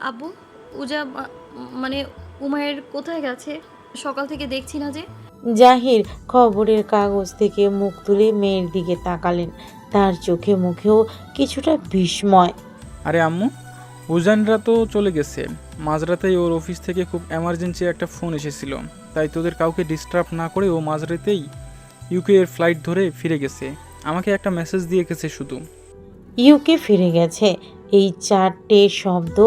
আব্বু, উজা মানে উমায়ের কোথায় গেছে? সকাল থেকে দেখছি না যে। জাহির খবরের কাগজ থেকে মুখ তুলে মেয়ের দিকে তাকালেন। তার চোখে মুখেও কিছুটা বিস্ময়। আরে আম্মু, উজানরা তো চলে গেছে। মাঝরাতেই ওর অফিস থেকে খুব এমার্জেন্সি একটা ফোন এসেছিল, তাই তোদের কাউকে ডিস্টার্ব না করে ও মাঝরাতেই ইউকে এর ফ্লাইট ধরে ফিরে গেছে। আমাকে একটা মেসেজ দিয়ে গেছে শুধু। ইউকে ফিরে গেছে, এই চারটে শব্দ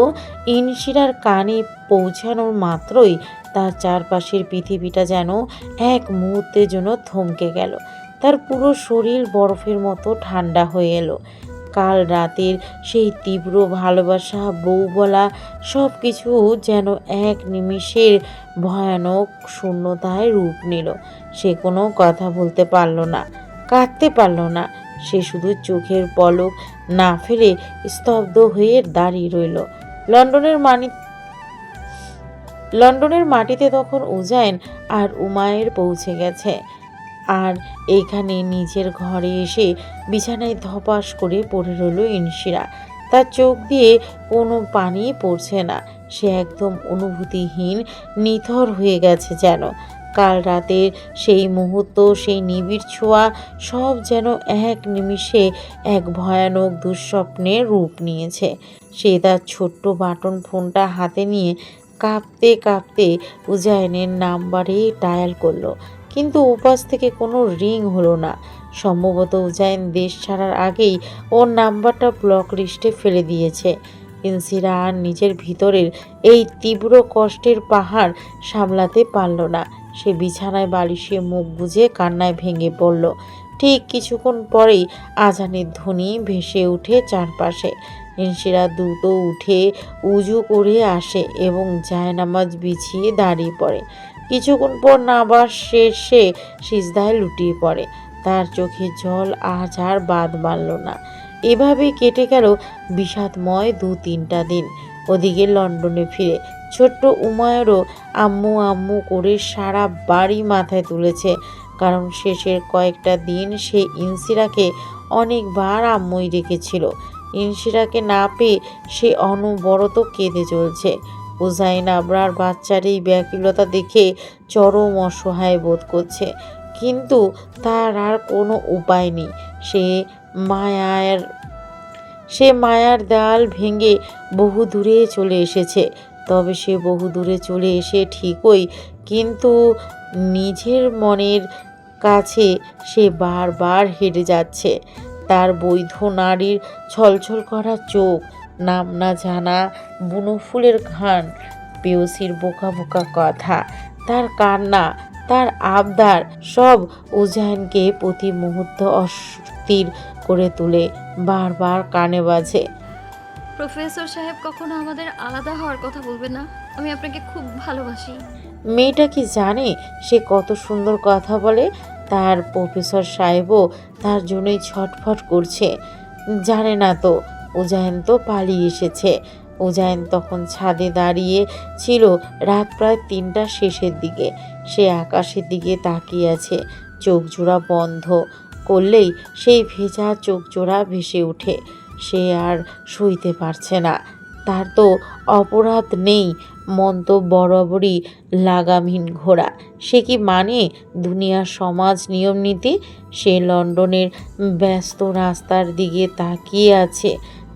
ইনশিরার কানে পৌঁছানোর মাত্রই তার চারপাশের পৃথিবীটা যেন এক মুহূর্তের জন্য থমকে গেল। তার পুরো শরীর বরফের মতো ঠান্ডা হয়ে এলো। কাল রাতের সেই তীব্র ভালোবাসা, বউ বলা সব কিছু যেন এক নিমিষের ভয়ানক শূন্যতায় রূপ নিল। সে কোনো কথা বলতে পারল না, কাঁদতে পারল না। সে শুধু চোখের পলক না ফেলে স্তব্ধ হয়ে দাঁড়িয়ে রইল। লন্ডনের মানি লন্ডনের মাটিতে তখন উজাইন আর উমায়ের পৌঁছে গেছে। আর এইখানে নিজের ঘরে এসে বিছানায় ধপাস করে পড়ে রইল ইনশিরা। তার চোখ দিয়ে কোনো পানি পড়ছে না। সে একদম অনুভূতিহীন, নিথর হয়ে গেছে যেন। কাল রাতের সেই মুহূর্ত, সেই নিবিড় ছোঁয়া সব যেন এক নিমিষে এক ভয়ানক দুঃস্বপ্নের রূপ নিয়েছে। সে তার ছোট্ট বাটন ফোনটা হাতে নিয়ে কাঁপতে কাঁপতে উজাইনের নাম্বারে ডায়াল করলো, কিন্তু ওপাশ থেকে কোনো রিং হলো না। সম্ভবত উজাইন দেশ ছাড়ার আগেই ওর নাম্বারটা ব্লক লিস্টে ফেলে দিয়েছে। ইনসিরা আর নিজের ভিতরের এই তীব্র কষ্টের পাহাড় সামলাতে পারল না। সে বিছানায় বালিশে মুখ গুজে কান্নায় ভেঙে পড়ল। ঠিক কিছুক্ষণ পরেই আজানের ধ্বনি ভেসে ওঠে চারপাশে। ইনসিরা দ্রুত উঠে উজু করে আসে এবং জায়নামাজ বিছিয়ে দাঁড়িয়ে পড়ে। কিছুক্ষণ পর নামাজ শেষে সিজদায় লুটিয়ে পড়ে। তার চোখে জল আজ আর বাদ মানল না। এভাবেই কেটে গেল বিষাদময় 2-3টা দিন। ওদিকে লন্ডনে ফিরে ছোট্ট উমায়েরও আম্মু আম্মু করে সারা বাড়ি মাথায় তুলেছে। কারণ শেষের কয়েকটা দিন সে ইনসিরাকে অনেকবার আম্মুই রেখেছিল। ইনসিরাকে না পেয়ে সে অনবরত কেঁদে চলছে। উজাইন আবরার বাচ্চার এই ব্যাকুলতা দেখে চরম অসহায় বোধ করছে, কিন্তু তার আর কোনো উপায় নেই। সে মায়ার সে মায়ার দেয়াল ভেঙে বহু দূরে চলে এসেছে। তবে সে বহু দূরে চলে এসে ঠিকই, কিন্তু নিজের মনের কাছে সে বারবার হেরে যাচ্ছে। তার বৈধ নারীর ছলছল করা চোখ, নাম না জানা বুনো ফুলের ঘ্রাণ, পেয়সীর বোকা বোকা কথা, তার কান্না, তার আবদার সব উজাইনকে প্রতি মুহূর্ত অস্থির করে তোলে। বারবার কানে বাজে, প্রফেসর সাহেব কখনো আমাদের আলাদা হওয়ার কথা বলবেন না। আমি আপনাকে খুব ভালোবাসি। মেয়েটা কি জানে সে কত সুন্দর কথা বলে? তার প্রফেসর সাহেবও তার জন্যই ছটফট করছে। জানে না তো, উজাইন তো পালিয়ে এসেছে। উজাইন তখন ছাদে দাঁড়িয়ে ছিল। রাত প্রায় 3টা শেষের দিকে। সে আকাশের দিকে তাকিয়ে আছে। চোখ জোড়া বন্ধ করলেই সেই ভেজা চোখ জোড়া ভেসে ওঠে। সে আর সইতে পারছে না। তার তো অপরাধ নেই, মন তো বরাবরই লাগামহীন ঘোড়া। সে কি মানে দুনিয়ার সমাজ নিয়ম নীতি? সে লন্ডনের ব্যস্ত রাস্তার দিকে তাকিয়ে আছে,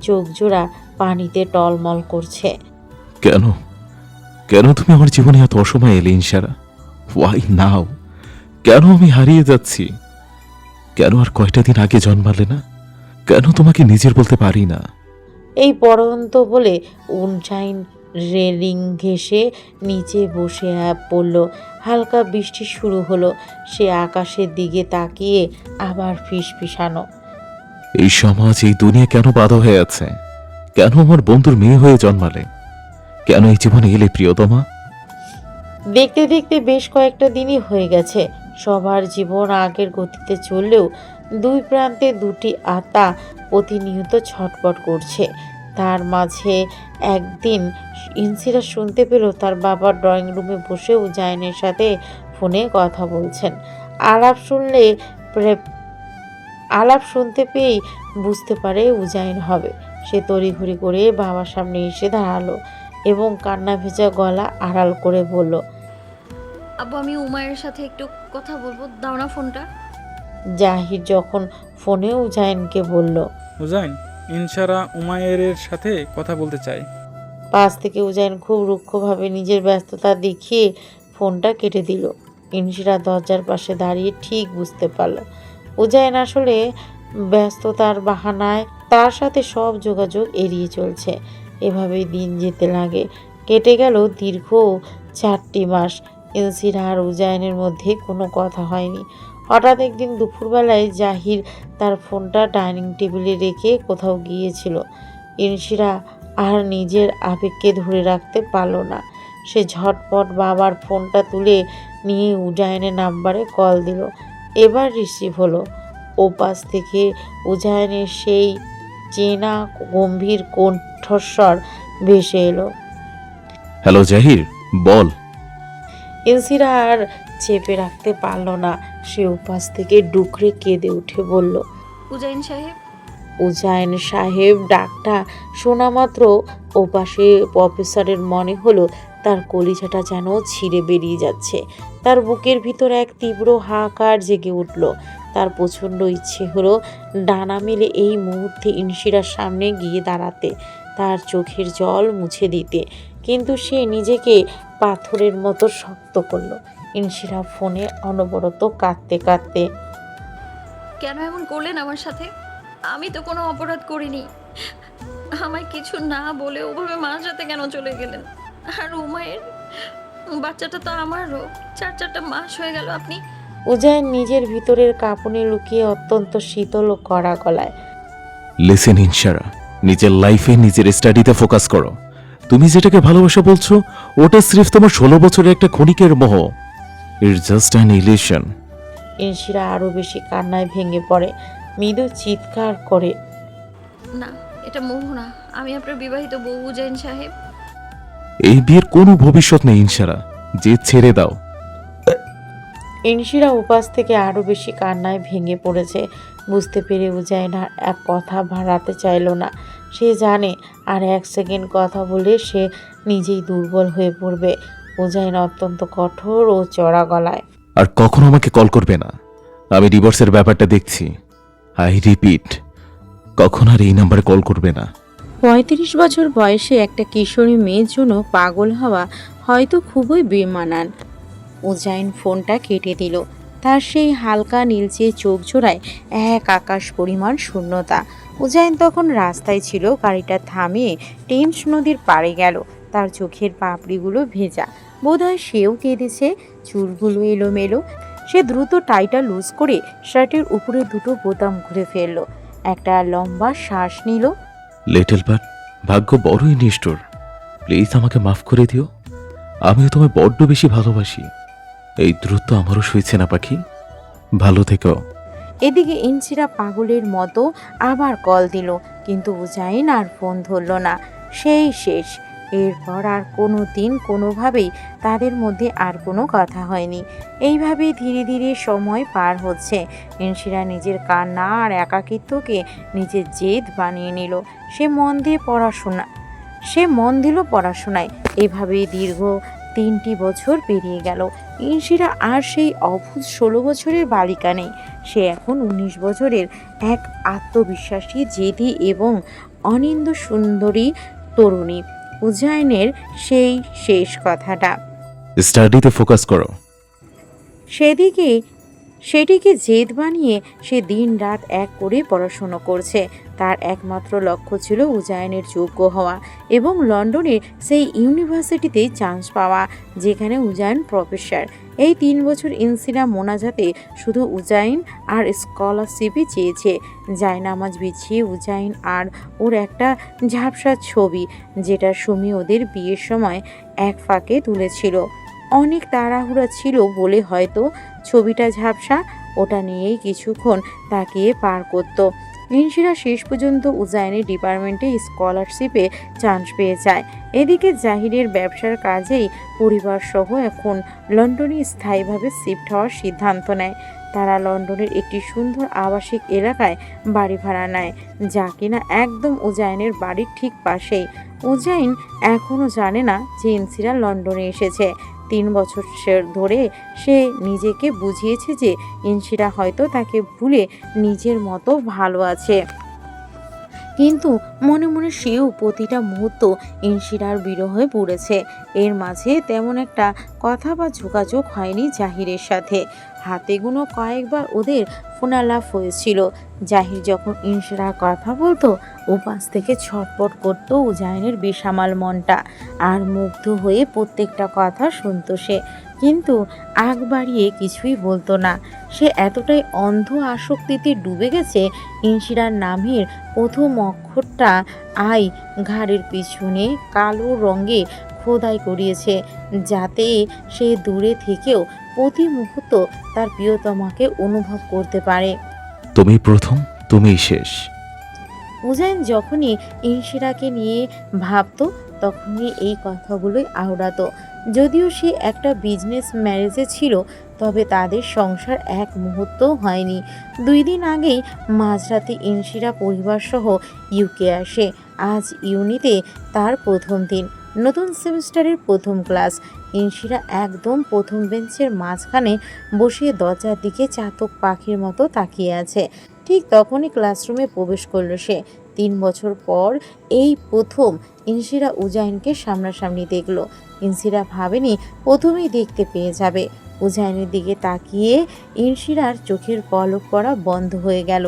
চোখ জোড়া পানিতে টলমল করছে। কেন কেন তুমি আমার জীবনে এত অসময় এলে ইনশারা? ওয়াই নাও? কেন আমি হারিয়ে যাচ্ছি? কেন আর কয়টা দিন আগে জন্মালে না? কেন তোমাকে নিজের বলতে পারি না? এই পড়ন্ত বলে উনসাইন রেলিং ঘেঁষে নিচে বসে পড়ল। হালকা বৃষ্টি শুরু হলো। সে আকাশের দিকে তাকিয়ে আবার ফিসফিসানো, এই সমাজ, এই দুনিয়া কেন বাধা হয়ে আছে? কেন আমার বন্ধুর মেয়ে হয়ে জন্মালে? কেন এই জীবনে এলে প্রিয়তমা? দেখতে দেখতে বেশ কয়েকটা দিনই হয়ে গেছে। সবার জীবন আগের গতিতে চললেও দুই প্রান্তে দুটি আত্মা প্রতিনিয়ত ছটফট করছে। তার মাঝে একদিন ইনসিরা শুনতে পেল তার বাবা ড্রয়িং রুমে বসে উজাইনের সাথে ফোনে কথা বলছেন। আলাপ শুনলে আলাপ শুনতে পেয়েই বুঝতে পারে উজাইন হবে। সে তড়িঘড়ি করে বাবার সামনে এসে দাঁড়ালো এবং কান্না ভেজা গলা আড়াল করে বলল, আব্বু আমি উমায়ের সাথে একটু কথা বলবো, দাও না ফোনটা। জাহির যখন ফোনে উজাইনকে বলল, উজাইন, ইনসারা উমায়ের সাথে কথা বলতে চায়। পাশ থেকে উজাইন খুব রুক্ষভাবে নিজের ব্যস্ততা দেখিয়ে ফোনটা কেটে দিল। ইনশিরা দরজার পাশে দাঁড়িয়ে ঠিক বুঝতে পারল উজাইন আসলে ব্যস্ততার বাহানায় তার সাথে সব যোগাযোগ এড়িয়ে চলছে। এভাবেই দিন যেতে লাগে। কেটে গেল দীর্ঘ 4টি মাস। ইনশিরা আর উজাইনের মধ্যে কোনো কথা হয়নি। হঠাৎ একদিন দুপুরবেলায় জাহির তার ফোনটা ডাইনিং টেবিলে রেখে কোথাও গিয়েছিল। ইনশিরা আর নিজের আবেগকে ধরে রাখতে পারল না। সে ঝটপট বাবার ফোনটা তুলে নিয়ে উজাইনের নাম্বারে কল দিল। এবার রিসিভ হলো। ওপাশ থেকে উজাইনের সেই চেনা গম্ভীর কণ্ঠস্বর ভেসে এলো। হ্যালো জাহির, বল। ইনসিরা আর চেপে রাখতে পারল না। সে ওপাশ থেকে ডুকরে কেঁদে উঠে বলল, উজাইন সাহেব। উজাইন সাহেব ডাকটা শোনা মাত্র ওপাশে প্রফেসরের মনে হলো তার কলিজাটা যেন ছিঁড়ে বেরিয়ে যাচ্ছে। তার বুকের ভিতর এক তীব্র হাহাকার জেগে উঠল। তার প্রচণ্ড ইচ্ছে হলো ডানা মেলে এই মুহূর্তে ইনশিরার সামনে গিয়ে দাঁড়াতে, তার চোখের জল মুছে দিতে। কিন্তু সে নিজেকে পাথরের মতো শক্ত করলো। ইনশিরা ফোনে অনবরত কাঁদতে কাঁদতে, কেন এমন করলেন আমার সাথে? আমি তো কোনো অপরাধ করিনি। আমায় কিছু না বলে ওভাবে মাঝরাতে কেন চলে গেলেন? আর উমায়ের বাচ্চাটা তো আমারও। 4টা মাস হয়ে গেল। আপনি উজাইন নিজের ভিতরের কাঁপুনি লুকিয়ে অত্যন্ত শীতল ও কড়া গলায়, লিসেন ইনসারা, নিজের লাইফে নিজের স্টাডিতে ফোকাস করো। তুমি যেটাকে ভালোবাসা বলছো ওটা সির্ফ তোমার 16 বছরের একটা ক্ষণিকের মোহ। It's just an illusion. ইনশিরা আরো বেশি কান্নায় ভেঙে পড়ে, মৃদু চিৎকার করে, না, এটা মোহ না। আমি আপনার বিবাহিত বউ উজাইন সাহেব। এই বিয়ের কোনো ভবিষ্যৎ নেই ইনসারা, যে ছেড়ে দাও। ইনশিরা উপাস থেকে আরো বেশি কান্নায় ভেঙে পড়েছে। বুঝতে পেরে উজাইন আর এক কথা বাড়াতে চাইল না। সে জানে আর 1 সেকেন্ড কথা বলে সে নিজেই দুর্বল হয়ে পড়বে। উজাইন অত্যন্ত কঠোর ও চড়া গলায়, আর কখনো আমাকে কল করবে না। আমি ডিভোর্সের ব্যাপারটা দেখছি। আই রিপিট, কখন আর এই নাম্বারে কল করবে না। 35 বছর বয়সে একটা কিশোরী মেয়ের জন্য পাগল হওয়া হয়তো খুবই বেমানান। উজাইন ফোনটা কেটে দিল। তার সেই হালকা নীলচে চোখ জোড়ায় এক আকাশ পরিমাণ শূন্যতা। উজাইন তখন রাস্তায় ছিল, গাড়িটা থামিয়ে টেমস নদীর পাড়ে গেল। তার চোখের পাপড়িগুলো ভেজা, বোধহয় সেও কেঁদেছে। চুলগুলো এলোমেলো। সে দ্রুত টাইটা লুজ করে শার্টের উপরে দুটো বোতাম খুলে ফেলল। একটা লম্বা শ্বাস নিল। লিটল বাট, ভাগ্য বড়ই নিষ্ঠুর। প্লিজ আমাকে মাফ করে দিও। আমিও তোমায় বড্ড বেশি ভালোবাসি। এই দ্রুত আমারও সইছে না পাখি। ভালো থেকো। এদিকে ইনসিরা পাগলের মতো আবার কল দিল, কিন্তু উজাইন আর ফোন ধরল না। সেই শেষ। এরপর আর কোনো দিন কোনোভাবেই তাদের মধ্যে আর কোনো কথা হয়নি। এইভাবেই ধীরে ধীরে সময় পার হচ্ছে। ইনসিরা নিজের কান্না আর একাকিত্বকে নিজের জেদ বানিয়ে নিল। সে মন দিল পড়াশোনায়। এভাবেই দীর্ঘ 3টি বছর পেরিয়ে গেল। ইনশিরা আর সেই অভুজ 16 বছরের বালিকা নেই। সে এখন 19 বছরের এক আত্মবিশ্বাসী, জেদি এবং অনিন্দ সুন্দরী তরুণী। উজাইনের সেই শেষ কথাটা স্টাডিতে ফোকাস করো। সেটিকে জেদ বানিয়ে সে দিন রাত এক করে পড়াশুনো করছে। তার একমাত্র লক্ষ্য ছিল উজাইনের যোগ্য হওয়া এবং লন্ডনের সেই ইউনিভার্সিটিতে চান্স পাওয়া যেখানে উজাইন প্রফেসর। এই 3 বছর ইনসিরা মোনাজাতে শুধু উজাইন আর স্কলারশিপই চেয়েছে। জায়নামাজ বিছিয়ে উজাইন আর ওর একটা ঝাপসা ছবি, যেটা সুমি ওদের বিয়ের সময় এক ফাঁকে তুলেছিল। অনেক তাড়াহুড়া ছিল বলে হয়তো ছবিটা ঝাপসা। ওটা নিয়েই কিছুক্ষণ তাকিয়ে পার করত। ইনশিরা শেষ পর্যন্ত উজাইনের ডিপার্টমেন্টে স্কলারশিপে চান্স পেয়ে যায়। এদিকে জাহিরের ব্যবসার কাজেই পরিবারসহ এখন লন্ডনে স্থায়ীভাবে শিফট হওয়ার সিদ্ধান্ত নেয়। তারা লন্ডনের একটি সুন্দর আবাসিক এলাকায় বাড়ি ভাড়া নেয়, যা কিনা একদম উজাইনের বাড়ির ঠিক পাশেই। উজাইন এখনও জানে না যে ইনসিরা লন্ডনে এসেছে। 3 বছর ধরে সে নিজেকে বুঝিয়েছে যে ইনসিরা হয়তো তাকে ভুলে নিজের মতো ভালো আছে, কিন্তু মনে মনে সেও প্রতিটা মুহূর্ত ইনসিরার বিরহে পড়েছে। এর মাঝে তেমন একটা কথা বা যোগাযোগ হয়নি জাহিরের সাথে। হাতে গোনো কয়েকবার ওদের ফোনালাপ হয়েছিল। জাহির যখন ইনসিরার কথা বলতো, ওপাশ থেকে ছটপট করতো উজাইনের বেসামাল মনটা, আর মুগ্ধ হয়ে প্রত্যেকটা কথা শুনতো সে, কিন্তু আগ বাড়িয়ে কিছুই বলতো না। সে এতটাই অন্ধ আসক্তিতে ডুবে গেছে, ইনসিরার নামের প্রথম অক্ষরটা আই ঘাড়ের পিছনে কালো রঙে খোদাই করিয়েছে, যাতে সে দূরে থেকেও প্রতি মুহূর্ত তার প্রিয়তমাকে অনুভব করতে পারে। তুমি প্রথম, তুমিই শেষ। উজাইন যখনই ইনসিরাকে নিয়ে ভাবতো, তখনই এই কথাগুলোই আওড়াতো। যদিও সে একটা বিজনেস ম্যারেজে ছিল, তবে তাদের সংসার এক মুহূর্তও হয়নি। 2 দিন আগেই মাঝরাতে ইনসিরা পরিবারসহ ইউকে আসে। আজ ইউনিতে তার প্রথম দিন, নতুন সেমিস্টারের প্রথম ক্লাস। ইনসিরা একদম প্রথম বেঞ্চের মাঝখানে বসে দরজার দিকে চাতক পাখির মতো তাকিয়ে আছে। ঠিক তখনই ক্লাসরুমে প্রবেশ করলো সে। 3 বছর পর এই প্রথম ইনসিরা উজাইনকে সামনাসামনি দেখলো। ইনসিরা ভাবেনি প্রথমেই দেখতে পেয়ে যাবে। উজাইনের দিকে তাকিয়ে ইনসিরার চোখের পলক পড়া বন্ধ হয়ে গেল।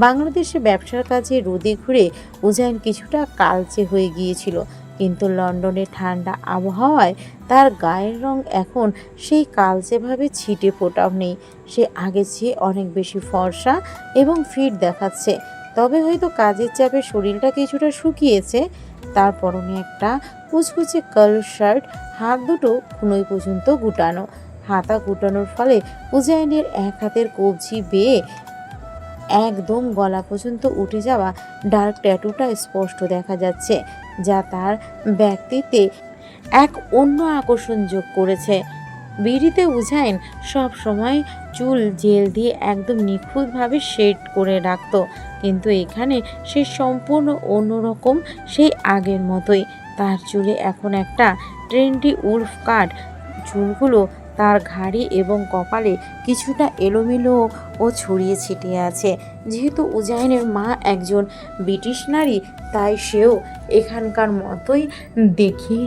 বাংলাদেশে ব্যবসার কাজে রোদে ঘুরে উজাইন কিছুটা কালচে হয়ে গিয়েছিল, কিন্তু লন্ডনের ঠান্ডা আবহাওয়ায় তার গায়ের রং এখন সেই কালচেভাবে ছিটে ফোটাও নেই। সে আগের চেয়ে অনেক বেশি ফর্সা এবং ফিট দেখাচ্ছে, তবে হয়তো কাজের চাপে শরীরটা কিছুটা শুকিয়েছে। তার পরনে একটা কুচকুচে কালার শার্ট, হাত দুটো কোনোই পর্যন্ত গুটানো। হাতা গুটানোর ফলে উজাইনের এক হাতের কবজি বেয়ে একদম গলা পর্যন্ত উঠে যাওয়া ডার্ক ট্যাটুটা স্পষ্ট দেখা যাচ্ছে, যা তার ব্যক্তিত্বে এক অন্য আকর্ষণ যোগ করেছে। বিড়িতে উজাইন সব সময় চুল জেল দিয়ে একদম নিখুঁতভাবে শেড করে রাখতো, কিন্তু এখানে সে সম্পূর্ণ অন্যরকম, সেই আগের মতোই। তার চুলে এখন একটা ট্রেন্ডি উলফ কাট। চুলগুলো তার ঘাড়ি এবং কপালে কিছুটা এলোমেলো ও ছড়িয়ে ছিটিয়ে আছে। যেহেতু উজাইনের মা একজন ব্রিটিশ নারী, তাই সেও এখানকার মতোই দেখে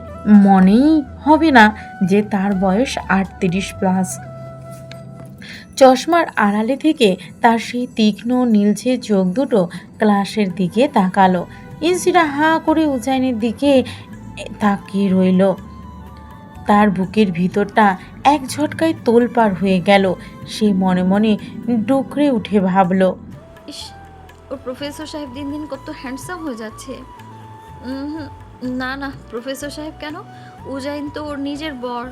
মনেই হবে না যে তার বয়স 38+। চশমার আড়ালে থেকে তার সেই তীক্ষ্ণ নীলচে চোখ দুটো ক্লাসের দিকে তাকালো। ইনসিরা হা করে উজাইনের দিকে তাকিয়ে রইল। তার বুকের ভিতরটা এক ঝটকায় তোলপাড় হয়ে গেল। সে মনে মনে ডুকরে উঠে ভাবল, ইস, ওর প্রফেসর সাহেব দিন দিন কত হ্যান্ডসাম হয়ে যাচ্ছে। না না, প্রফেসর সাহেব কেন, উজাইন তো ওর নিজের বর।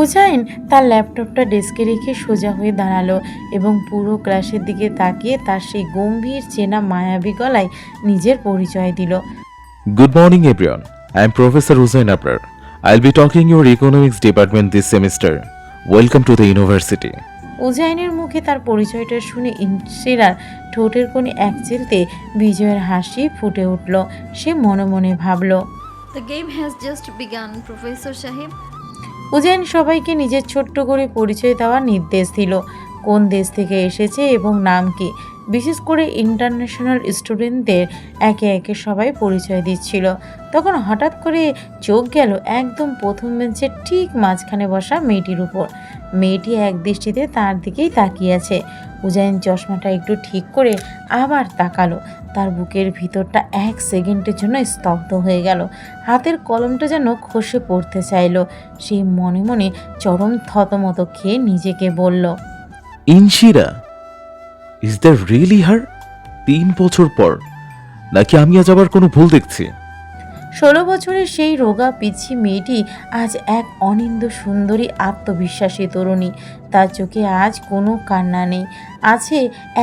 উজাইন তার ল্যাপটপটা ডেস্কে রেখে সোজা হয়ে দাঁড়ালো এবং পুরো ক্লাসের দিকে তাকিয়ে তার সেই গম্ভীর চেনা মায়াবী গলায় নিজের পরিচয় দিল। Good morning, everyone. I am Professor Uzain Abrar. I'll be talking your economics department this semester. Welcome to the university. উজাইনের মুখে তার পরিচয়টা শুনে ইনসিরার ঠোঁটের কোণে এক চিলতে বিজয়ের হাসি ফুটে উঠল। সে মনে মনে ভাবল, the game has just began, professor সাহেব। উজাইন সবাইকে নিজের ছোট্ট করে পরিচয় দেওয়ার নির্দেশ দিল। কোন দেশ থেকে এসেছে এবং নাম কি, বিশেষ করে ইন্টারন্যাশনাল স্টুডেন্টদের একে একে সবাই পরিচয় দিচ্ছিল। তখন হঠাৎ করে চোখ গেল একদম প্রথম বেঞ্চের ঠিক মাঝখানে বসা মেয়েটির উপর। মেয়েটি এক দৃষ্টিতে তার দিকেই তাকিয়ে আছে। উজাইন চশমাটা একটু ঠিক করে আবার তাকালো। তার বুকের ভিতরটা 1 সেকেন্ডের জন্য স্তব্ধ হয়ে গেল। হাতের কলমটা যেন খসে পড়তে চাইল। সে মনে মনে চরম থতমত খেয়ে নিজেকে বলল, ইনশিরা, ইজ দ্যাট রিয়েলি হার? 3 বছর পর, নাকি আমি আজ আবার কোনো ভুল দেখছি? 16 বছরের সেই রোগা পিচ্ছি মেয়েটি আজ এক অনিন্দ্য সুন্দরী আত্মবিশ্বাসী তরুণী। তার চোখে আজ কোনো কান্না নেই, আছে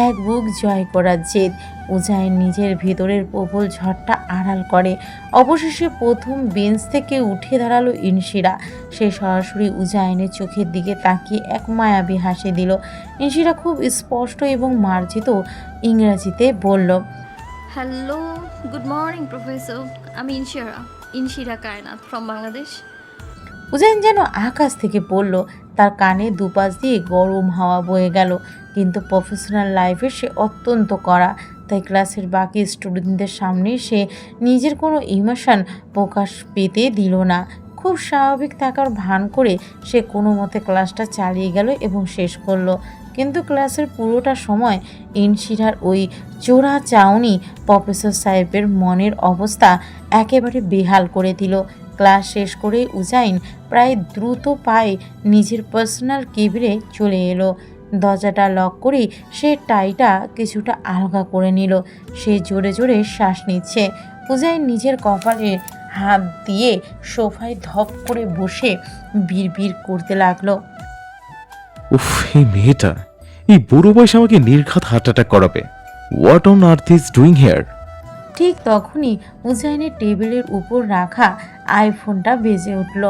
এক বুক জয় করার জেদ। উজাইন নিজের ভেতরের প্রবল ঝড়টা আড়াল করে। অবশেষে প্রথম বেঞ্চ থেকে উঠে দাঁড়ালো ইনশিরা। সে সরাসরি উজাইনের চোখের দিকে তাকিয়ে এক মায়াবী হাসি দিল। ইনশিরা খুব স্পষ্ট এবং মার্জিত ইংরেজিতে বলল, হ্যালো, গুড মর্নিং প্রফেসর। আমি ইনশিরা কায়নাত ফ্রম বাংলাদেশ। উজাইন যেন আকাশ থেকে পড়ল। তার কানে দুপাশ দিয়ে গরম হাওয়া বয়ে গেল। কিন্তু প্রফেশনাল লাইফে সে অত্যন্ত কড়া, তাই ক্লাসের বাকি স্টুডেন্টদের সামনে সে নিজের কোনো ইমোশন প্রকাশ পেতে দিল না। খুব স্বাভাবিক থাকার ভান করে সে কোনো মতে ক্লাসটা চালিয়ে গেল এবং শেষ করলো। কিন্তু ক্লাসের পুরোটা সময় ইনশিরার ওই চোরা চাউনি প্রফেসর সাহেবের মনের অবস্থা একেবারে বেহাল করে দিল। ক্লাস শেষ করে উজাইন প্রায় দ্রুত পায়ে নিজের পার্সোনাল কেবিনে চলে এলো। দরজাটা লক করে সে টাইটা কিছুটা আলগা করে নিল। সে জোরে জোরে শ্বাস নিচ্ছে। উজাইন নিজের কপালে হাত দিয়ে সোফায় ধপ করে বসে বিড়বিড় করতে লাগলো, উফ, এই মেয়েটা এই বুড়ো বয়সে আমাকে নির্ঘাত হার্ট অ্যাটাক করাবে। What on earth is doing here? ঠিক তখনই উজাইনের টেবিলের উপর রাখা আইফোনটা বেজে উঠল।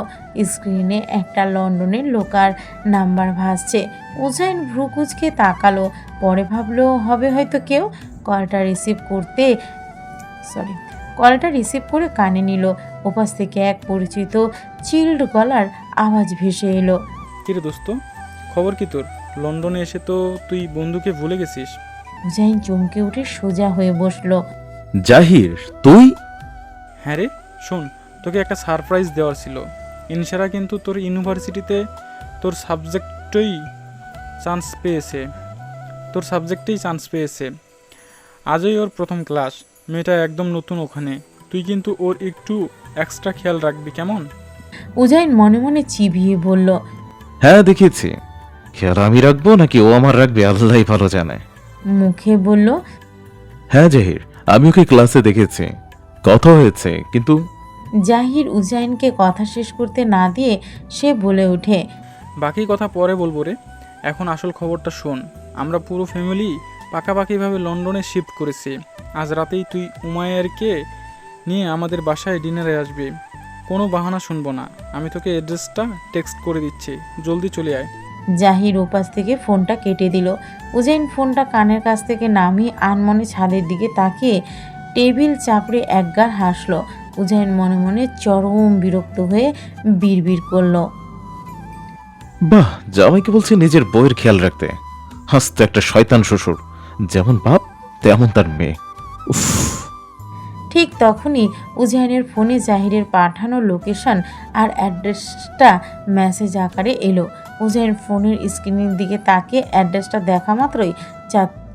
স্ক্রিনে একটা লন্ডনের লোকার নাম্বার ভাসছে। উজাইন ভ্রুকুচকে তাকালো, পরে ভাবলো হবে হয়তো কেউ। কলটা রিসিভ করে কানে নিল। ওপাশ থেকে এক পরিচিত চিল্ড গলার আওয়াজ ভেসে এলো, কিরে দোস্ত, খবর কি তোর? লন্ডনে এসে তো তুই বন্ধুকে ভুলে গেছিস। উজাইন চমকে উঠে সোজা হয়ে বসলো। জাহির, তুই? হ্যাঁ রে, শোন, তোকে একটা সারপ্রাইজ দেওয়ার ছিল। ইনশারা কিন্তু তোর ইউনিভার্সিটিতে তোর সাবজেক্টেই চান্স পেয়েছে। আজই ওর প্রথম ক্লাস। মেয়েটা একদম নতুন ওখানে। তুই কিন্তু ওর একটু এক্সট্রা খেয়াল রাখবি, কেমন? উজাইন মনে মনে চিবিয়ে বলল, হ্যাঁ, দেখেছি। খেয়াল আমি রাখবো নাকি ও আমার রাখবে আল্লাহই ভালো জানে। মুখে বলল, হ্যাঁ জাহির, আমি ওকে ক্লাসে দেখেছি, কথা হয়েছে। কিন্তু জাহির উজাইনকে কথা শেষ করতে না দিয়ে সে বলে ওঠে, বাকি কথা পরে বলবো রে, এখন আসল খবরটা শোন। আমরা পুরো ফ্যামিলি পাকাপাকিভাবে লন্ডনে শিফট করেছি। আজ রাতেই তুই উমায়েরকে নিয়ে আমাদের বাসায় ডিনারে আসবি। কোনো বাহানা শুনবো না। আমি তোকে অ্যাড্রেসটা টেক্সট করে দিচ্ছি, জলদি চলে আয়। জাহির ওপাশ থেকে ফোনটা কেটে দিল। উজাইন ফোনটা কানের কাছ থেকে নামিয়ে আনমনে ছাদের দিকে তাকিয়ে টেবিল চাপড়ে একগার হাসলো। উজাইন মনে মনে চরম বিরক্ত হয়ে বিড়বিড় করলো, বাহ, জামাইকে বলছে নিজের বইয়ের খেয়াল রাখতে। হাসতে একটা শয়তান শ্বশুর, যেমন বাপ তেমন তার মেয়ে। উফ। ঠিক তখনই উজাইনের ফোনে জাহিরের পাঠানো লোকেশন আর অ্যাড্রেসটা মেসেজ আকারে এলো। উজাইন ফোনের স্ক্রিনের দিকে তাকিয়ে অ্যাড্রেসটা দেখা মাত্রই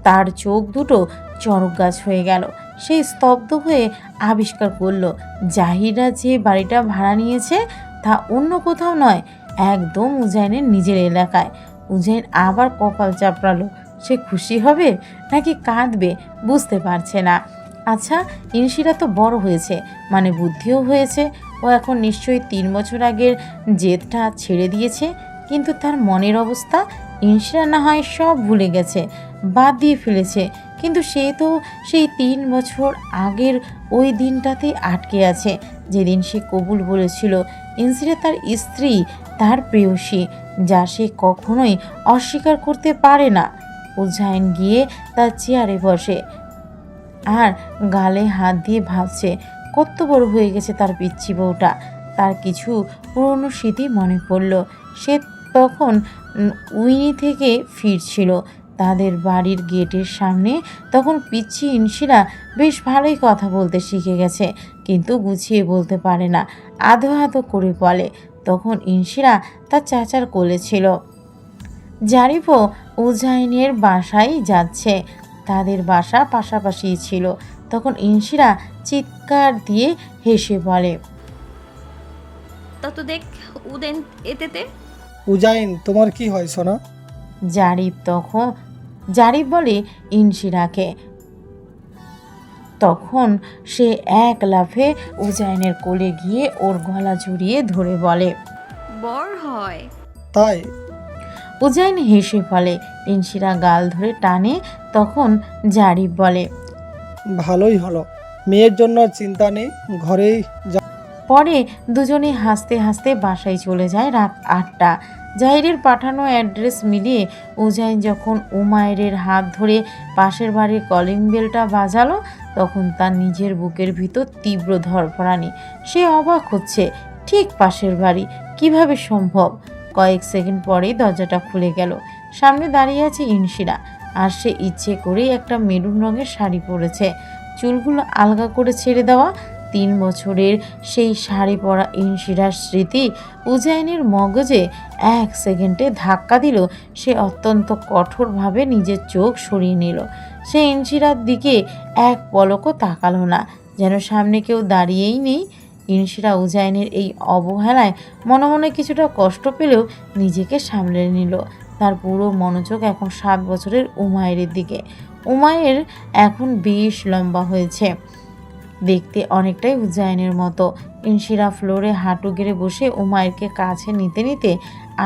তার চোখ দুটো চড়ক গাছ হয়ে গেল। সে স্তব্ধ হয়ে আবিষ্কার করলো জাহিরা যে বাড়িটা ভাড়া নিয়েছে তা অন্য কোথাও নয়, একদম উজাইনের নিজের এলাকায়। উজাইন আবার কপাল চাপড়ালো। সে খুশি হবে নাকি কাঁদবে বুঝতে পারছে না। আচ্ছা, ইনশিরা তো বড় হয়েছে, মানে বুদ্ধিও হয়েছে। ও এখন নিশ্চয়ই 3 বছর আগের জেদটা ছেড়ে দিয়েছে। কিন্তু তার মনের অবস্থা, ইনশিরা না হয় সব ভুলে গেছে, বাদ দিয়ে ফেলেছে, কিন্তু সে তো সেই 3 বছর আগের ওই দিনটাতেই আটকে আছে, যেদিন সে কবুল বলেছিল ইনশিরা তার স্ত্রী, তার প্রেয়সী, যা সে কখনোই অস্বীকার করতে পারে না। উজাইন গিয়ে তার চেয়ারে বসে আর গালে হাত দিয়ে ভাবছে কত বড় হয়ে গেছে তার পিচ্চি বউটা। তার কিছু পুরনো স্মৃতি মনে পড়ল। সে তখন উইনি থেকে ফিরছিল। তাদের বাড়ির গেটের সামনে তখন পিচ্চি ইনশিরা বেশ ভালোই কথা বলতে শিখে গেছে, কিন্তু গুছিয়ে বলতে পারে না, আধো আধো করে বলে। তখন ইনশিরা তার চাচার কোলে ছিল। জারিফও উজাইনের বাসায় যাচ্ছে। তাদের বাসা পাশাপাশি ছিল। তখন ইনশিরা চিৎকার দিয়ে হেসে বলে, তা তো দেখ উদেন এতেতে। উজাইন, তোমার কি হয় সোনা? জারিফ বলে ইনশিরাকে, তখন সে এক লাফে উজাইনের কোলে গিয়ে ওর গলা জড়িয়ে ধরে বলে। বর হয়। তাই উজাইন হেসে ফেলে। ইনশিরা গাল ধরে টানে। তখন জারিফ বলে, ভালোই হলো, মেয়ের জন্য আর চিন্তা নেই, ঘরেই যা। পরে দুজনে হাসতে হাসতে বাসায় চলে যায় রাত 8টা। জাহিরের পাঠানো অ্যাড্রেস মিলিয়ে উজাইন যখন উমায়ের হাত ধরে পাশের বাড়ির কলিং বেলটা বাজালো, তখন তার নিজের বুকের ভিতর তীব্র ধরফরানি। সে অবাক হচ্ছে, ঠিক পাশের বাড়ি, কিভাবে সম্ভব? কয়েক সেকেন্ড পরেই দরজাটা খুলে গেল। সামনে দাঁড়িয়ে আছে ইনশিরা, আর সে ইচ্ছে করেই একটা মেরুন রঙের শাড়ি পরেছে, চুলগুলো আলগা করে ছেড়ে দেওয়া। 3 বছরের সেই শাড়ি পরা ইনশিরার স্মৃতি উজাইনের মগজে 1 সেকেন্ডে ধাক্কা দিল। সে অত্যন্ত কঠোরভাবে নিজের চোখ সরিয়ে নিল। সে ইনশিরার দিকে এক পলকও তাকালো না, যেন সামনে কেউ দাঁড়িয়েই নেই। ইনশিরা উজাইনের এই অবহেলায় মনে মনে কিছুটা কষ্ট পেলেও নিজেকে সামলে নিল। তার পুরো মনোযোগ এখন 7 বছরের উমায়ের দিকে। উমায়ের এখন বেশ লম্বা হয়েছে, দেখতে অনেকটাই উজাইনের মতো। ইনশিরা ফ্লোরে হাঁটু গেড়ে বসে উমায়েরকে কাছে নিতে নিতে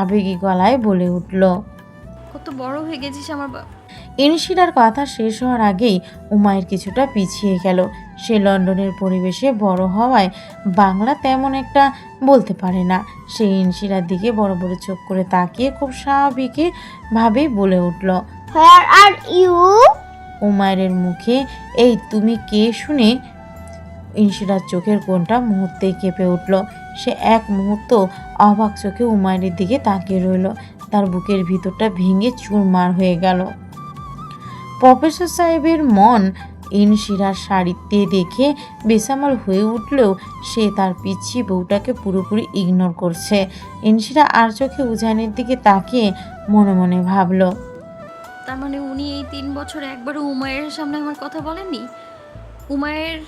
আবেগী গলায় বলে উঠল। কত বড় হয়ে গেছিস আমার ইনশিরার কথা শেষ হওয়ার আগেই উমায়ের কিছুটা পিছিয়ে গেল। সে লন্ডনের পরিবেশে বড় হওয়ায় বাংলা তেমন একটা বলতে পারে না। সে ইনশিরার দিকে বড় বড় চোখ করে তাকিয়ে খুব স্বাভাবিকভাবেই বলে উঠল, Where are you? উমায়ের মুখে এই তুমি কে শুনে ইনশিরার চোখের কোণটা মুহূর্তেই কেঁপে উঠল। সে এক মুহূর্ত অবাক চোখে উমায়ের দিকে তাকিয়ে রইল। তার বুকের ভিতরটা ভেঙে চুরমার হয়ে গেল। প্রফেসর সাহেবের মন ইনশিরার শাড়িতে দেখে বেসামাল হয়ে উঠলেও সে তার পিচ্ছি বউটাকে পুরোপুরি ইগনোর করছে। ইনশিরা আর চোখে উজাইনের দিকে তাকিয়ে মনে মনে ভাবল, তার মানে উনি এই 3 বছর একবারও উমায়ের সামনে আমার কথা বলেননি? উমায়ের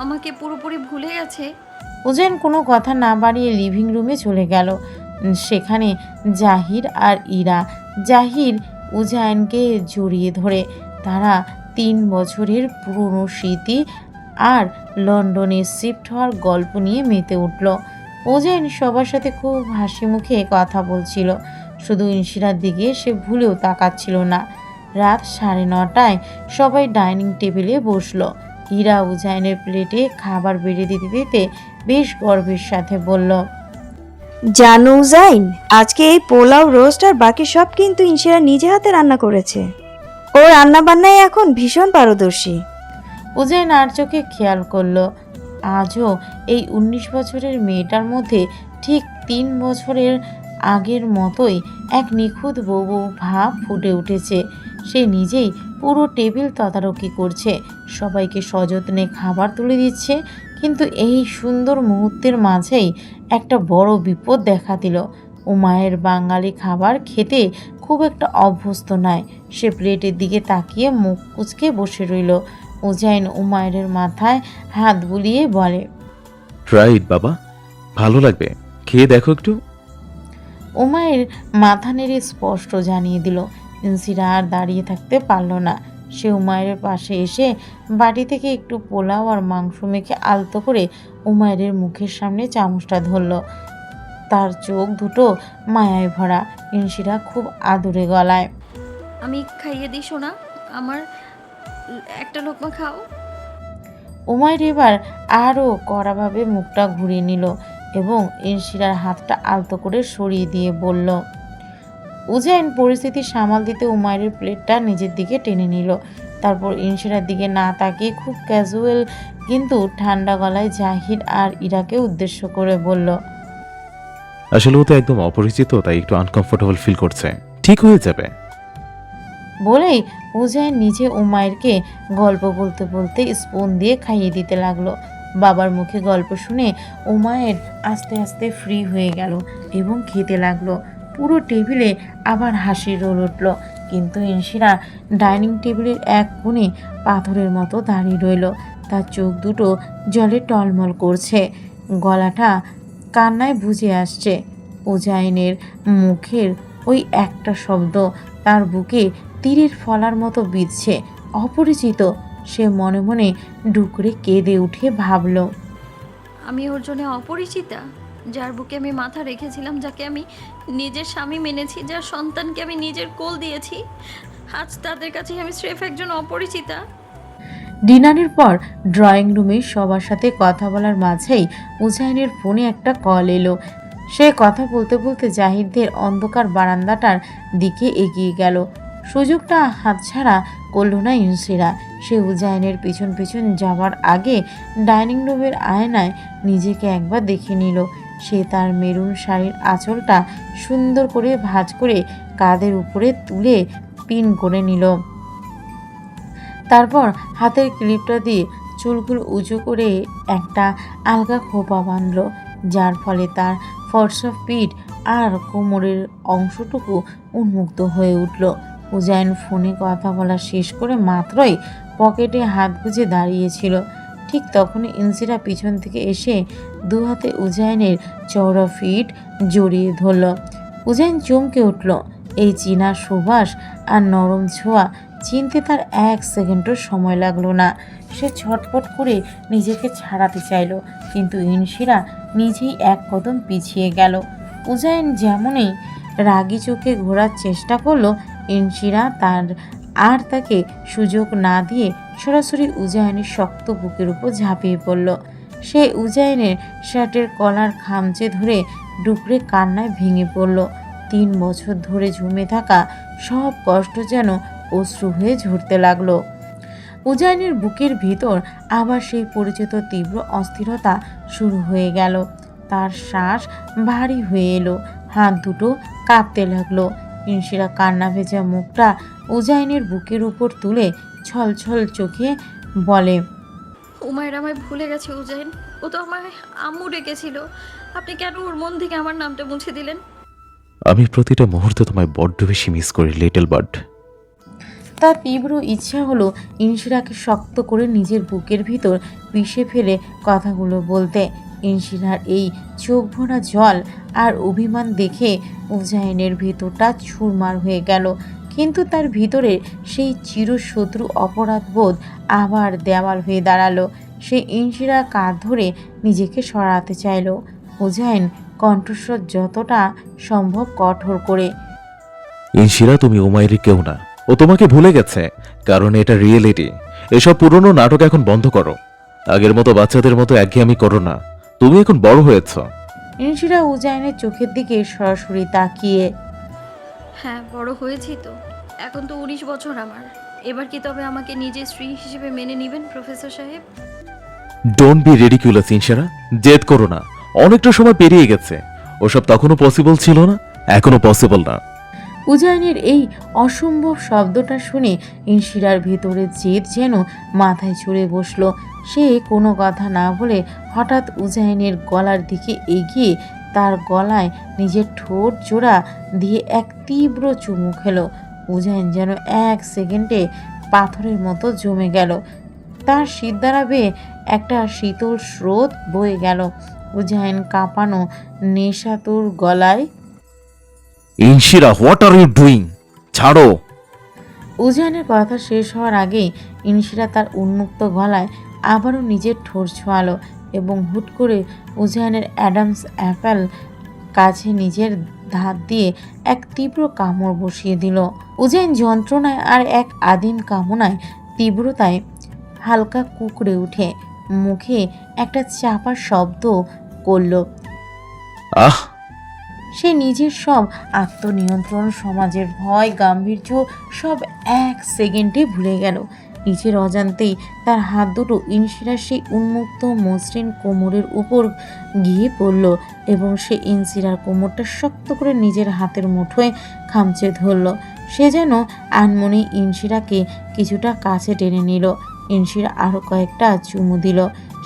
আমাকে পুরোপুরি ভুলে গেছে। উজাইন কোনো কথা না বাড়িয়ে লিভিং রুমে চলে গেল। সেখানে জাহির আর ইরা। জাহির উজাইনকে জড়িয়ে ধরে তারা 3 বছরের পুরনো স্মৃতি আর লন্ডনে শিফট হওয়ার গল্প নিয়ে মেতে উঠল। উজাইন সবার সাথে খুব হাসি মুখে কথা বলছিল, শুধু ইনশিরার দিকে সে ভুলেও তাকাচ্ছিল না। রাত 9:30টায় সবাই ডাইনিং টেবিলে বসলো। হীরা উজাইনের প্লেটে খাবার বেড়ে দিতে দিতে বেশ গর্বের সাথে বলল, জানো জাইন, আজকে এই পোলাও, রোস্ট আর বাকি সব কিন্তু ইনশিরা নিজে হাতে রান্না করেছে। ও রান্না বান্নায় এখন ভীষণ পারদর্শী। উজাইন আর চোখে খেয়াল করলো, আজও এই 19 বছরের মেয়েটার মধ্যে ঠিক 3 বছরের আগের মতোই এক নিখুঁত বউ ভাব ফুটে উঠেছে। সে নিজেই পুরো টেবিল তদারকি করছে, সবাইকে সযত্নে খাবার তুলে দিচ্ছে। কিন্তু এই সুন্দর মুহূর্তের মাঝেই একটা বড় বিপদ দেখা দিল। উমায়ের বাঙালি খাবার খেতে খুব একটা অভ্যস্ত নয়। সে প্লেটের দিকে তাকিয়ে মুখ কুঁচকে বসে রইল। উজাইন উমায়ের মাথায় হাত বুলিয়ে বলে, রাইট বাবা, ভালো লাগবে, খেয়ে দেখো একটু। উমায়ের মাথা নেড়ে স্পষ্ট জানিয়ে দিল। ইনশিরা আর দাঁড়িয়ে থাকতে পারল না। সে উমায়ের পাশে এসে বাটি থেকে একটু পোলাও আর মাংস মেখে আলতো করে উমায়ের মুখের সামনে চামচটা ধরল। তার চোখ দুটো মায়ায় ভরা। ইনশিরা খুব আদুরে গলায়, আমি খাইয়ে দিই সোনা, আমার একটা লোকমা খাও। উমায়ের এবার আরও কড়াভাবে মুখটা ঘুরিয়ে নিল এবং ইনশিরার হাতটা আলতো করে সরিয়ে দিয়ে বলল। উজাইন পরিস্থিতি সামাল দিতে উমায়ের প্লেটটা নিজের দিকে টেনে নিল। তারপর ইনশিরার দিকে না তাকিয়ে খুব ক্যাজুয়াল কিন্তু ঠান্ডা গলায় জাহির আর ইরাকে উদ্দেশ্য করে বলল, আসলে ও তো একদম অপরিচিত, তাই একটু আনকমফোর্টেবল ফিল করছে, ঠিক হয়ে যাবে। বলেই উজাইন নিজে উমায়েরকে গল্প বলতে বলতে স্পুন দিয়ে খাইয়ে দিতে লাগলো। বাবার মুখে গল্প শুনে উমায়ের আস্তে আস্তে ফ্রি হয়ে গেল এবং খেতে লাগলো। পুরো টেবিলে আবার হাসির রোল উঠল। কিন্তু ইনশিরা ডাইনিং টেবিলের এক কোণে পাথরের মতো দাঁড়িয়ে রইল। তার চোখ দুটো জলে টলমল করছে, গলাটা কান্নায় বুঝে আসছে। উজাইনের মুখের ওই একটা শব্দ তার বুকে তীরের ফলার মতো বিঁধছে। অপরিচিত সে মনে মনে ডুকরে কেঁদে উঠে ভাবল, আমি ওর জন্য অপরিচিতা, যার বুকে আমি মাথা রেখেছিলাম, যাকে আমি নিজের স্বামী মেনেছি, যার সন্তানকে আমি নিজের কোল দিয়েছি, আজ তাদের কাছে আমি স্রেফ একজন অপরিচিতা। ডিনারের পর ড্রয়িং রুমে সবার সাথে কথা বলার মাঝেই উজাইনের ফোনে একটা কল এলো। সে কথা বলতে বলতে জাহিদদের অন্ধকার বারান্দাটার দিকে এগিয়ে গেল। সুযোগটা হাতছাড়া করল না ইনসিরা। সে উজাইনের পিছন পিছন যাবার আগে ডাইনিং রুমের আয়নায় নিজেকে একবার দেখে নিল। সে তার মেরুন শাড়ির আঁচলটা সুন্দর করে ভাঁজ করে কাঁধের উপরে তুলে পিন করে নিল। তারপর হাতের ক্লিপটা দিয়ে চুলগুলো উঁচু করে একটা আলগা খোপা বাঁধল, যার ফলে তার ফর্সা পিঠ আর কোমরের অংশটুকু উন্মুক্ত হয়ে উঠল। উজাইন ফোনে কথা বলা শেষ করে মাত্রই পকেটে হাত গুজে দাঁড়িয়েছিল। ঠিক তখনই ইনসিরা পিছন থেকে এসে দু হাতে উজাইনের চওড়া পিঠ জড়িয়ে ধরল। উজাইন চমকে উঠল। এই চীনা সুবাস আর নরম ছোঁয়া চিনতে তার 1 সেকেন্ডও সময় লাগলো না। সে ছটফট করে নিজেকে ছাড়াতে চাইল, কিন্তু ইনসিরা নিজেই এক কদম পিছিয়ে গেল। উজাইন যেমনই রাগী চোখে ঘোরার চেষ্টা করলো, ইনসিরা তাকে সুযোগ না দিয়ে সরাসরি উজাইনের শক্ত বুকের উপর ঝাঁপিয়ে পড়ল। সে উজাইনের শার্টের কলার খামচে ধরে ডুকরে কান্নায় ভেঙে পড়ল। 3 বছর ধরে জমে থাকা সব কষ্ট যেন অশ্রু হয়ে ঝরতে লাগলো। উজাইনের বুকের ভিতর আবার সেই পরিচিত তীব্র অস্থিরতা শুরু হয়ে গেল। তার শ্বাস ভারী হয়ে এলো, হাত দুটো কাঁপতে লাগলো। ইনসিরা কান্না ভেজা মুখটা উজাইনের বুকের উপর তুলে ছলছল চোখে বলে, উমায়ের আমায় ভুলে গেছে উজাইন, ও তো আমায় আম্মু ডেকেছিল, আপনি কেন ওর মন থেকে আমার নামটা মুছে দিলেন? আমি প্রতিটা মুহূর্তে তোমায় বড্ড বেশি মিস করি লিটল বার্ড। তার তীব্র ইচ্ছা হলো ইনসিরাকে শক্ত করে নিজের বুকের ভিতর পিষে ফেলে কথাগুলো বলতে। ইনসিরার এই চোখ ভরা জল আর অভিমান দেখে উজাইনের ভিতরটা চুরমার হয়ে গেল, কিন্তু তার ভিতরে সেই চিরশত্রু অপরাধবোধ আবার দেওয়াল হয়ে দাঁড়ালো। সে ইনসিরার কাঁধ ধরে নিজেকে সরাতে চাইল। উজাইন কণ্ঠস্বর যতটা সম্ভব কঠোর করে, ইনশিরা, তুমি উমাইরের কেউ না, ও তোমাকে ভুলে গেছে, কারণ এটা রিয়েলিটি। এসব পুরনো নাটক এখন বন্ধ করো। আগের মতো বাচ্চাদের মতো একঘেয়েমি করো না, তুমি এখন বড় হয়েছ। ইনসিরা উজাইনের চোখের দিকে সরাসরি তাকিয়ে, হ্যাঁ, বড় হয়েছি তো, এখন তো 19 বছর আমার। এবার কি তবে আমাকে নিজের স্ত্রী হিসেবে মেনে নেবেন প্রফেসর সাহেব? ডোন্ট বি রেডিকুলাস ইনশিরা, জেদ করো না, অনেকটা সময় পেরিয়ে গেছে। ওসব তখনও পসিবল ছিল না, এখনো পসিবল না। উজাইনের এই অসম্ভব শব্দটা শুনে ইনসিরার ভিতরে জেদ যেন মাথায় চড়ে বসলো। সে কোনো কথা না বলে হঠাৎ উজাইনের গলার দিকে এগিয়ে তার গলায় নিজের ঠোঁট জোড়া দিয়ে এক তীব্র চুমু খেলো। উজাইন যেন 1 সেকেন্ডে পাথরের মতো জমে গেল। তার সিদ্ধারা বেয়ে একটা শীতল স্রোত বয়ে গেল। উজাইন কাঁপানো নেশাতুর গলায়, ইনশিরা, হোয়াট আর ইউ ডুইং? ছাড়ো। উজাইনের কথা শেষ হওয়ার আগেই ইনশিরা তার উন্মুক্ত গলায় আবারও নিজের ঠোঁট ছোঁয়ালো এবং হুট করে উজাইনের অ্যাডামস অ্যাপেল কাছে নিজের হাত দিয়ে এক তীব্র কামড় বসিয়ে দিল। উজাইন যন্ত্রণায় আর এক আদিম কামনায় তীব্রতায় হালকা কুঁকড়ে উঠে মুখে একটা চাপা শব্দ করল। আহ! সে নিজের সব আত্মনিয়ন্ত্রণ, সমাজের ভয়, গাম্ভীর্য সব 1 সেকেন্ডে ভুলে গেল। নিজের অজান্তেই তার হাত দুটো ইনসিরার সেই উন্মুক্ত মসৃণ কোমরের উপর গিয়ে পড়ল এবং সে ইনসিরার কোমরটা শক্ত করে নিজের হাতের মুঠোয় খামচে ধরল। সে যেন আনমনে ইনসিরাকে কিছুটা কাছে টেনে নিল। ইনসিরা আরও কয়েকটা চুমু দিল।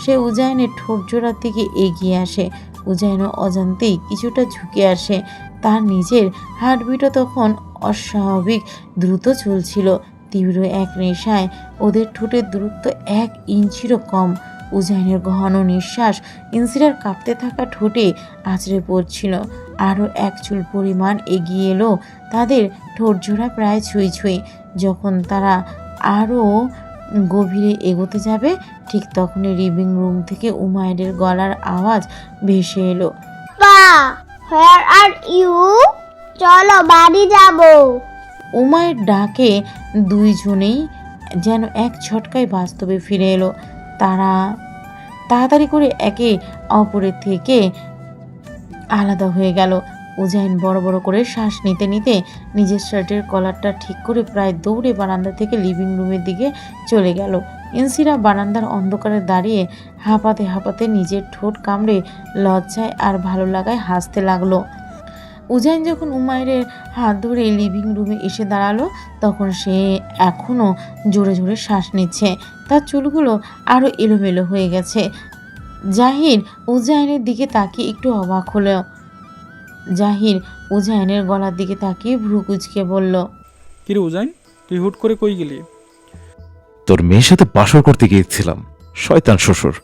সে উজাইনের ঠোঁট জোড়ার দিকে এগিয়ে আসে। উজাইনও অজান্তেই কিছুটা ঝুঁকে আসে। তার নিজের হার্টবিটও তখন অস্বাভাবিক দ্রুত চলছিল। তীব্র এক নেশায় ওদের ঠোঁটের দূরত্ব 1 ইঞ্চিরও কম। উজাইনের ঘন নিঃশ্বাস ইনসিরার কাঁপতে থাকা ঠোঁটে আছড়ে পড়ছিল। আরও 1 চুল পরিমাণ এগিয়ে এলো তাদের ঠোঁট জোড়া প্রায় ছুঁই ছুঁই। যখন তারা আরও গভীরে এগোতে যাবে, ঠিক তখনই লিভিং রুম থেকে উমায়ের গলার আওয়াজ ভেসে এলো। পা হোয়ার আর ইউ, চলো বাড়ি যাব। উমায়ের ডাকে দুইজনেই যেন এক ঝটকায় বাস্তবে ফিরে এলো। তারা তাড়াতাড়ি করে একে অপরের থেকে আলাদা হয়ে গেল। উজাইন বড় বড় করে শ্বাস নিতে নিতে নিজের শার্টের কলারটা ঠিক করে প্রায় দৌড়ে বারান্দা থেকে লিভিং রুমের দিকে চলে গেল। ইনসিরা বারান্দার অন্ধকারে দাঁড়িয়ে হাঁপাতে হাঁপাতে নিজের ঠোঁট কামড়ে লজ্জায় আর ভালো লাগায় হাসতে লাগলো। উজাইন যখন উমায়ের হাত ধরে লিভিং রুমে এসে দাঁড়ালো, তখন সে এখনও জোরে জোরে শ্বাস নিচ্ছে। তার চুলগুলো আরও এলোমেলো হয়ে গেছে। জাহির উজাইনের দিকে তাকিয়ে একটু অবাক হলো। জাহির উজাইনের গলার দিকে তাকিয়ে ভ্রু কুঁচকে বলল, কিরে উজাইন, তুই হুট করে কই গেলি? তোর মেয়ের সাথে বাসর করতে গিয়েছিলাম, শয়তান শ্বশুর।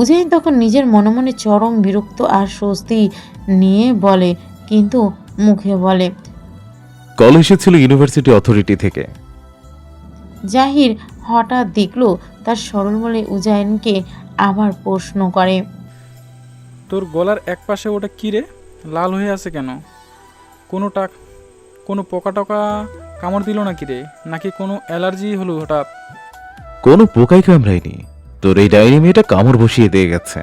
উজাইন তখন নিজের মনে মনে চরম বিরক্ত আর স্বস্তি নিয়ে বলে, কিন্তু মুখে বলে। কল এসেছিল ইউনিভার্সিটি অথরিটি থেকে। জাহির হঠাৎ দেখল তার সরল বলে উজাইনকে আবার প্রশ্ন করে, তোর গলার এক পাশে ওটা কি রে, লাল হয়ে আছে কেন? কোনো পোকা টকা কামড় দিল নাকি রে, নাকি কোনো অ্যালার্জি হলো হঠাৎ? কোনো পোকাই কামড়ায়নি, তোর এই ডায়েরি মেয়েটা কামড় বসিয়ে দিয়ে গেছে।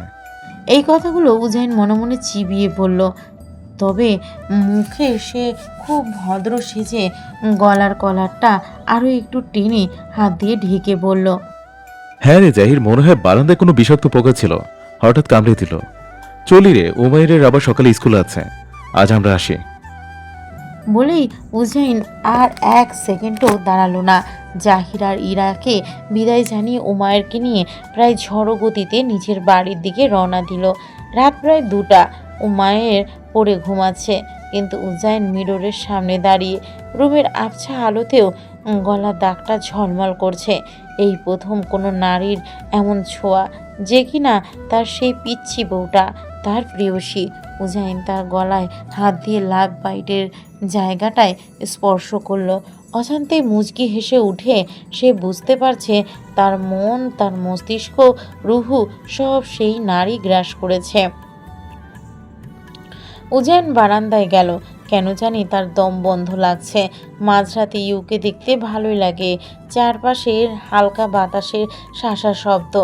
এই কথাগুলো উজাইন মনে মনে চিবিয়ে বলল। তবে মুখে সে খুব ভদ্র সেজে গলার কলারটা আরও একটু টেনে হাত দিয়ে ঢেকে বলল, হ্যাঁ রে জাহির, মনে হয় বারান্দায় কোনো বিষাক্ত পোকা ছিল, হঠাৎ কামড়ে দিল। চলি রে, উমাইরের আবার সকালে স্কুল আছে, আজ আমরা আসি। বলেই উজাইন আর এক সেকেন্ডও দাঁড়ালো না। জাহির আর ইরাকে বিদায় জানিয়ে উমায়েরকে নিয়ে প্রায় ঝড়ো গতিতে নিজের বাড়ির দিকে রওনা দিল। রাত প্রায় 2টা। উমায়ের পড়ে ঘুমাচ্ছে, কিন্তু উজাইন মিররের সামনে দাঁড়িয়ে রুমের আবছা আলোতেও গলার দাগটা ঝলমল করছে। এই প্রথম কোনো নারীর এমন ছোঁয়া, যে কিনা তার সেই পিচ্ছি বউটা, তার প্রেয়সী। উজাইন তার গলায় হাত দিয়ে লাভ বাইটের জায়গাটায় স্পর্শ করলো। অজান্তে মুচকি হেসে উঠে সে বুঝতে পারছে তার মন, তার মস্তিষ্ক, রুহু সব সেই নারী গ্রাস করেছে। উজাইন বারান্দায় গেল। কেন জানি তার দম বন্ধ লাগছে। মাঝরাতে ইউকে দেখতে ভালোই লাগে। চারপাশের হালকা বাতাসের শাঁসা শব্দ।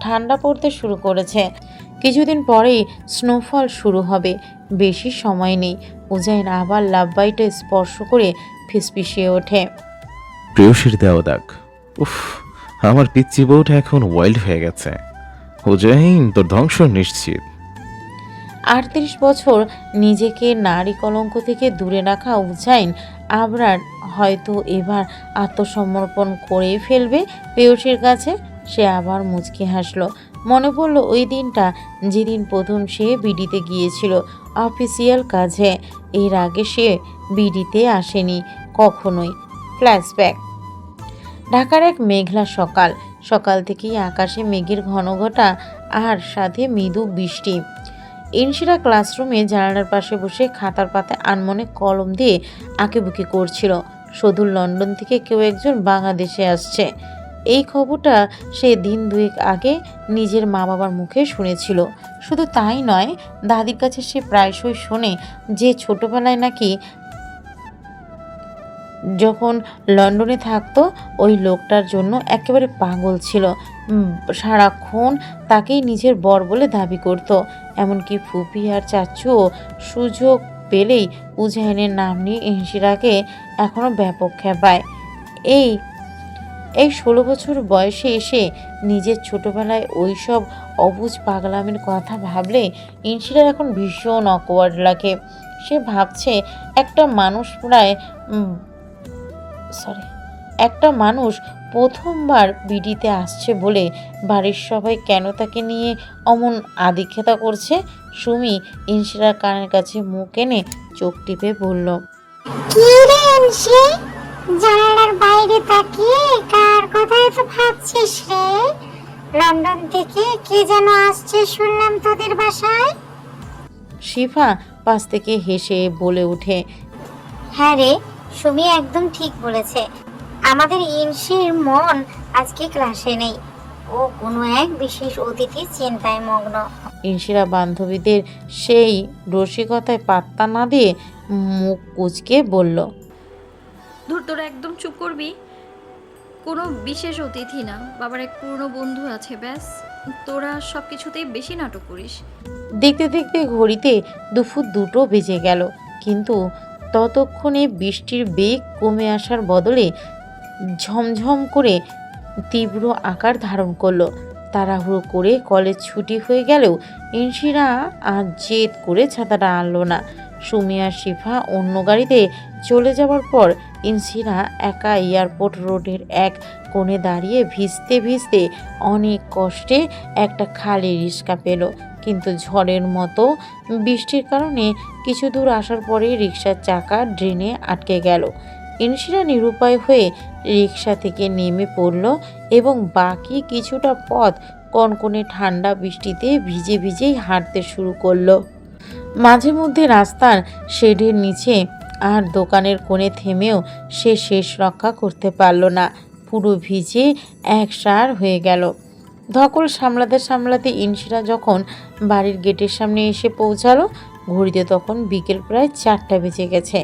ঠান্ডা পড়তে শুরু করেছে। কিছুদিন পরেই স্নোফল শুরু হবে, বেশি সময় নেই। উজাইন আবার লাভবাইটে স্পর্শ করে ফিসফিসিয়ে ওঠে, প্রেয়সীর দেওয়া দাগ। উফ, আমার পিচ্চি বউটা এখন ওয়াইল্ড হয়ে গেছে। হুজাইন, তোর ধ্বংস নিশ্চিত। 38 বছর নিজেকে নারী কলঙ্ক থেকে দূরে রাখা উজাইন আবরার হয়তো এবার আত্মসমর্পণ করেই ফেলবে প্রেয়সীর কাছে। সে আবার মুচকি হাসলো। মনে পড়ল ওই দিনটা, যেদিন প্রথম সে বিডিতে গিয়েছিল অফিসিয়াল কাজে। এর আগে সে বিডিতে আসেনি কখনোই। ফ্ল্যাশব্যাক। ঢাকার এক মেঘলা সকাল। সকাল থেকেই আকাশে মেঘের ঘনঘটা আর সাথে মৃদু বৃষ্টি। ইনশিরা ক্লাসরুমে জানালার পাশে বসে খাতার পাতায় আনমনে কলম দিয়ে আঁকেবুকি করছিল। সুদূর লন্ডন থেকে কেউ একজন বাংলাদেশে আসছে, এই খবরটা সে দিন 2 আগে নিজের মা বাবার মুখে শুনেছিল। শুধু তাই নয়, দাদির কাছে সে প্রায়শই শোনে যে ছোটবেলায় নাকি যখন লন্ডনে থাকতো ওই লোকটার জন্য একেবারে পাগল ছিল। সারাক্ষণ তাকেই নিজের বর বলে দাবি করত। এমনকি ফুপি আর চাচুও সুযোগ পেলেই উজাইনের নাম নিয়ে ইনশিরাকে এখনও ব্যাপক খেপায়। এই 16 বছর বয়সে এসে নিজের ছোটবেলায় ওই সব অবুঝ পাগলামের কথা ভাবলে ইনশিরার এখন ভীষণ অকওয়ার্ড লাগে। সে ভাবছে একটা মানুষ প্রথমবার বিডিতে আসছে বলে বাড়ির সবাই কেন তাকে নিয়ে অমন আদিক্ষেতা করছে। সুমি ইনশিরার কানের কাছে মুখ এনে চোখ টিপে বলল, কি রে আনশি, জানালার বাইরে তাকিয়ে কার কথা এত ভাবছিস রে? লন্ডন থেকে কে যেন আসছে শুনলাম তোদের বাসায়। শিফা পাশ থেকে হেসে বলে ওঠে, হ্যাঁ রে, সুমি একদম ঠিক বলেছে। আমাদের ইনসির মন আজকে ক্লাসে নেই, ও কোনো এক বিশেষ অতিথির চিন্তায় মগ্ন। ইনশিরা বান্ধবীদের সেই রসিকতায় পাত্তা না দিয়ে মুখ কুঁচকে বলল, ধুর, তোরা একদম চুপ করবি। কোনো বিশেষ অতিথি না, বাবার এক পুরনো বন্ধু আছে, ব্যাস। তোরা সব কিছুতেই বেশি নাটক করিস। দেখতে দেখতে ঘড়িতে দুপুর 2টো বেজে গেল, কিন্তু ততক্ষণে বৃষ্টির বেগ কমে আসার বদলে ঝমঝম করে তীব্র আকার ধারণ করলো। তাড়াহুড়ো করে কলেজ ছুটি হয়ে গেলেও ইনশিরা আর জেদ করে ছাতাটা আনলো না। সুমি আর শিফা অন্য গাড়িতে চলে যাওয়ার পর ইনশিরা একা এয়ারপোর্ট রোডের এক কোণে দাঁড়িয়ে ভিজতে ভিজতে অনেক কষ্টে একটা খালি রিক্সা পেল। কিন্তু ঝড়ের মতো বৃষ্টির কারণে কিছু দূর আসার পরে রিক্সার চাকা ড্রেনে আটকে গেল। ইনশিরা নিরুপায় হয়ে রিক্সা থেকে নেমে পড়ল এবং বাকি কিছুটা পথ কনকনে ঠান্ডা বৃষ্টিতে ভিজে ভিজেই হাঁটতে শুরু করলো। মাঝে মধ্যে রাস্তার শেডের নিচে আর দোকানের কোণে থেমেও সে শেষ রক্ষা করতে পারল না, পুরো ভিজে একসার হয়ে গেল। ধকল সামলাতে সামলাতে ইনশিরা যখন বাড়ির গেটের সামনে এসে পৌঁছালো, ঘড়িতে তখন বিকেল প্রায় 4টা বেজে গেছে।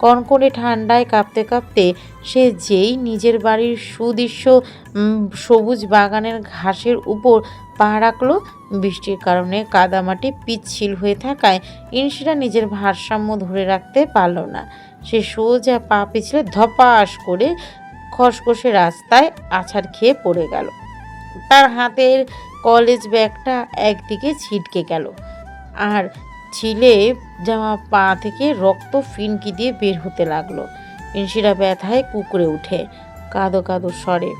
কনকনে ঠান্ডায় কাঁপতে কাঁপতে সে যেই নিজের বাড়ির সুদৃশ্য সবুজ বাগানের ঘাসের উপর পা রাখলো, বৃষ্টির কারণে কাদামাটি পিচ্ছিল হয়ে থাকায় ইনশিরা নিজের ভারসাম্য ধরে রাখতে পারল না। সে সোজা পা পিছলে ধপাস করে খসখসে রাস্তায় আছাড় খেয়ে পড়ে গেল। তার হাতের কলেজ ব্যাগটা একদিকে ছিটকে গেল আর ছিলে যাওয়া পা থেকে রক্ত ফিনকি দিয়ে বের হতে লাগলো। ইনশিরা ব্যথায় কুঁকড়ে উঠে কাঁদো কাঁদো স্বরে